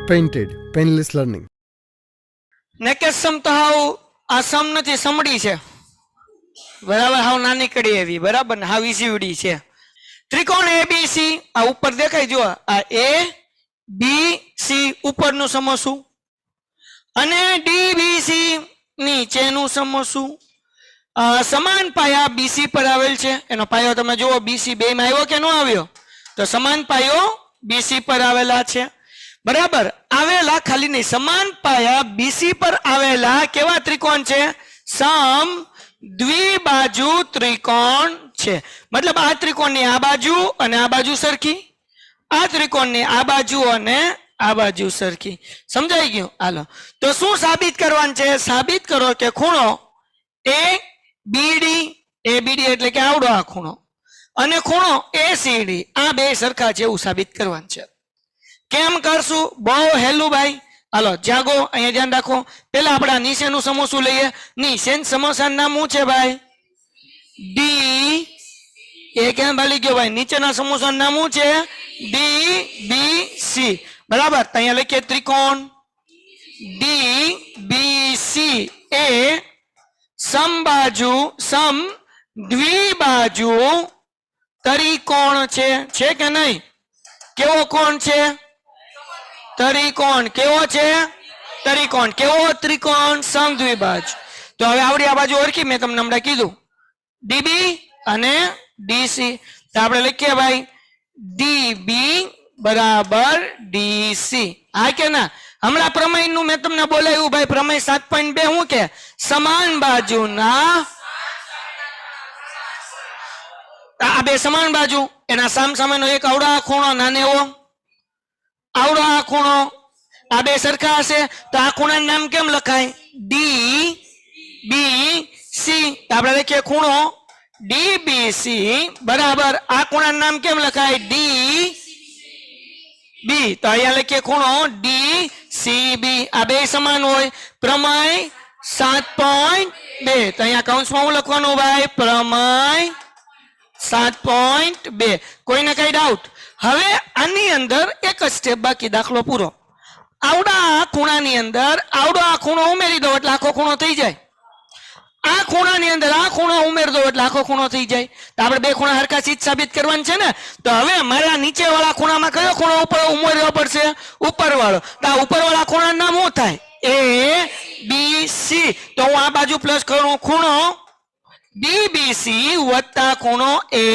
painted, painless learning. નેકેશ સમ તો હાવ આ સમ નથી, સમડી છે બરાબર, હાવ નાની કડી એવી બરાબર ને હાવ ઈઝીવડી છે. ત્રિકોણ એબીસી આ ઉપર દેખાય જો, આ એ બી સી ઉપરનું સમોસું અને ડીબીસી નીચેનું સમોસું. સમાન પાયા બીસી પર આવેલ છે, એનો પાયો તમે જુઓ બીસી બે માં આવ્યો કે ન આવ્યો, તો સમાન પાયો બીસી પર આવેલા છે બરાબર. આવેલા ખાલી નહીં, સમાન પાયા બીસી પર આવેલા કેવા ત્રિકોણ છે? સમ દ્વિબાજુ ત્રિકોણ છે. મતલબ આ ત્રિકોણની આ બાજુ અને આ બાજુ સરખી, આ ત્રિકોણની આ બાજુ અને આ બાજુ સરખી. સમજાઈ ગયું? હાલો, તો શું સાબિત કરવાનું છે? સાબિત કરો કે ખૂણો એ બીડી, એ બીડી એટલે કે આવડો આ ખૂણો, અને ખૂણો એસીડી આ બે સરખા છે એવું સાબિત કરવાનું છે. કેમ કરશું? બહુ હેલું ભાઈ. હાલો જાગો, અહીંયા ધ્યાન રાખો. પેલા આપણે નીચેનું સમોસું લઈએ. નીચેનું સમોસાનું નામ શું છે ભાઈ? ડી. એ કેમ ભાલી ગયો ભાઈ? નીચેના સમોસાનું નામ શું છે? ડી બી સી બરાબર. અહીંયા લખીએ ત્રિકોણ ડી બી સી એ સમબાજુ સમ દ્વિબાજુ ત્રિકોણ છે કે નહીં? કેવો કોણ છે? ત્રિકોણ. કેવો છે? ત્રિકોણ. કેવો ત્રિકોણ? સમદ્વિબાજુ. તો હવે આવડી આ બાજુ ઓળખી, મેં તમને હમણાં કીધું ડીબી અને ડીસી. તો આપણે લખીએ ભાઈ ડીબી બરાબર ડીસી. હા કે ના? હમણાં પ્રમેય નું મેં તમને બોલાવ્યું ભાઈ, પ્રમેય 7.2 શું કે? સમાન બાજુના, આ બે સમાન બાજુ એના સામ સામેનો એક આવડો ખૂણો નાનેવો, આવડો આ ખૂણો, આ બે સરખા હશે તો આ ખૂણાનું નામ કેમ લખાય? D B C. આપણે લખીએ ખૂણો ડી બી સી બરાબર આ ખૂણાનું નામ કેમ લખાય? D B. તો અહીંયા લખીએ ખૂણો ડી સી બી. આ બે સમાન હોય. પ્રમેય 7.2. તો અહીંયા કૌંસમાં હું લખવાનું ભાઈ? પ્રમેય 7.2. કોઈને કઈ ડાઉટ? હવે આની અંદર એક જ સ્ટેપ બાકી, દાખલો પૂરો. આવડા ખૂણાની અંદર આવડો આ ખૂણો ઉમેરી દો એટલે આખો ખૂણો થઈ જાય. આ ખૂણાની અંદર આ ખૂણો ઉમેરી દો એટલે આખો ખૂણો થઈ જાય. તો આપણે બે ખૂણા હરખા ચીજ સાબિત કરવાની છે ને. તો હવે મારા નીચે વાળા ખૂણામાં કયો ખૂણો ઉપર ઉમેરવો પડશે? ઉપર વાળો. તો આ ઉપર વાળા ખૂણાનું નામ શું થાય? એ બી સી. તો હું આ બાજુ પ્લસ કરું ખૂણો ડીબીસી વત્તા ખૂણો એ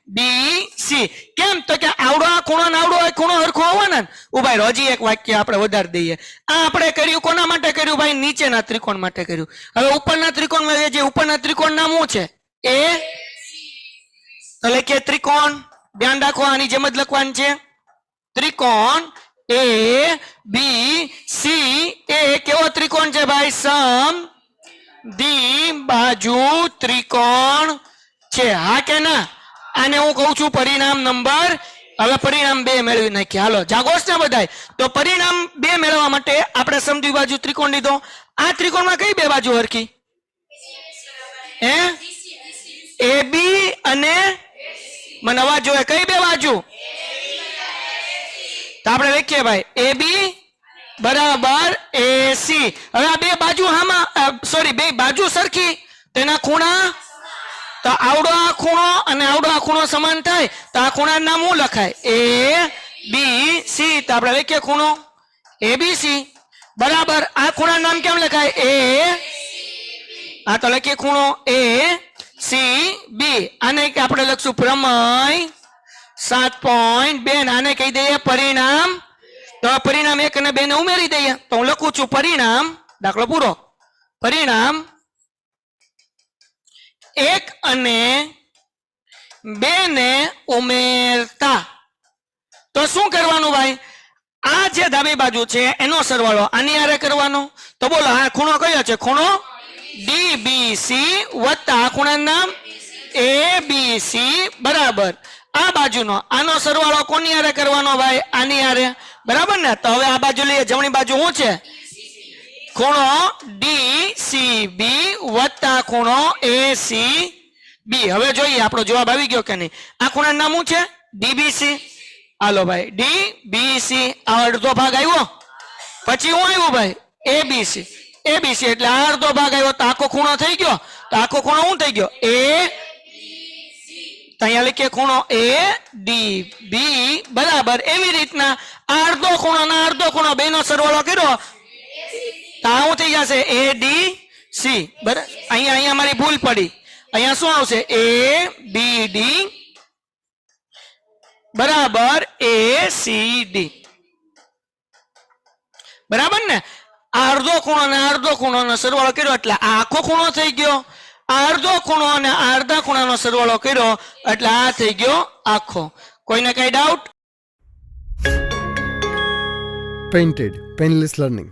બી સી. કેમ? તો કે આવડો આ ખૂણો ને આવડો આ ખૂણો હરખો હોવાના. ઉભા રહો, હજી એક વાક્ય આપણે વધારી દઈએ. આ આપણે કર્યું કોના માટે કર્યું ભાઈ? નીચેના ત્રિકોણ માટે કર્યું. હવે ઉપરના ત્રિકોણમાં જે ઉપરના ત્રિકોણ નામ શું છે? એ. તો લખીએ ત્રિકોણ. ધ્યાન રાખો, આની જેમ જ લખવાનું છે. ત્રિકોણ એ બી સી એ કેવો ત્રિકોણ છે ભાઈ? સમ દ્વિબાજુ ત્રિકોણ છે. હા કે ના? આને હું કહું છું પરિણામ નંબર. હવે પરિણામ 2 મેળવી નાખીએ. હાલો જાગોશ ને બધાય. તો પરિણામ 2 મેળવવા માટે આપણે સમદ્વિબાજુ ત્રિકોણ લીધો. આ ત્રિકોણમાં કઈ બે બાજુ હરખી? હે? એ બી અને મને અવાજ જોવે, કઈ બે બાજુ? તો આપણે લખીએ ભાઈ એ બી બરાબર એસી. હવે આ બે બાજુ હામાં સોરી બે બાજુ સરખી, તેના ખૂણા. તો આવડો આ ખૂણો અને આવડો આ ખૂણો સમાન થાય તો આ ખૂણાનું નામ શું લખાય? એ બી સી. તો આપણે લખીએ ખૂણો એ બી સી બરાબર આ ખૂણાનું નામ કેમ લખાય? એ. આ તો લખીએ ખૂણો એ સી બી. આને આપણે લખશું પ્રમેય 7.2. આને કહી દઈએ પરિણામ. તો પરિણામ 1 અને 2 ને ઉમેરી દઈએ. તો હું લખું છું પરિણામ, દાખલો પૂરો. પરિણામ 1 અને 2 ને ઉમેરતા. તો શું કરવાનું ભાઈ? આ જે ડાબી બાજુ છે એનો સરવાળો આની હારે કરવાનો. તો બોલો આ ખૂણો કયો છે? ખૂણો ડી બી સી વત્તા આ ખૂણાનું નામ એ બી સી બરાબર આ બાજુનો આનો સરવાળો કોની હારે કરવાનો ભાઈ? આની હારે બરાબર ને. તો હવે આ બાજુ લઈએ. જમણી બાજુ શું છે? ખૂણો ડી સી બી વત્તા ખૂણો એ સી બી. હવે જોઈએ આપણો જવાબ આવી ગયો કે નહીં. આ ખૂણાનું નામ શું છે? ડીબીસી. હાલો ભાઈ ડીબીસી. આ અડધો ભાગ આવ્યો. પછી હું આવ્યું ભાઈ એબીસી. એબીસી એટલે આ અડધો ભાગ આવ્યો તો આખો ખૂણો થઈ ગયો. તો આખો ખૂણો શું થઈ ગયો? એ અહીંયા લખીએ ખૂણો એ ડી બી બરાબર. એવી રીતના આ અડધો ખૂણો ના અડધો ખૂણો બેનો સરવાળો કર્યો તો આ શું થઈ જશે? એ ડી સી. બરાબર. અહીંયા મારી ભૂલ પડી. અહીંયા શું આવશે? એ બી ડી બરાબર એ સી ડી. બરાબર ને? આ અડધો ખૂણો ને અડધો ખૂણો નો સરવાળો કર્યો એટલે આ આખો ખૂણો થઈ ગયો. આ અડધો ખૂણો અને આ અડધા ખૂણાનો સરવાળો કર્યો એટલે આ થઈ ગયો આખો. કોઈને કઈ ડાઉટ? Painted, Painless Learning.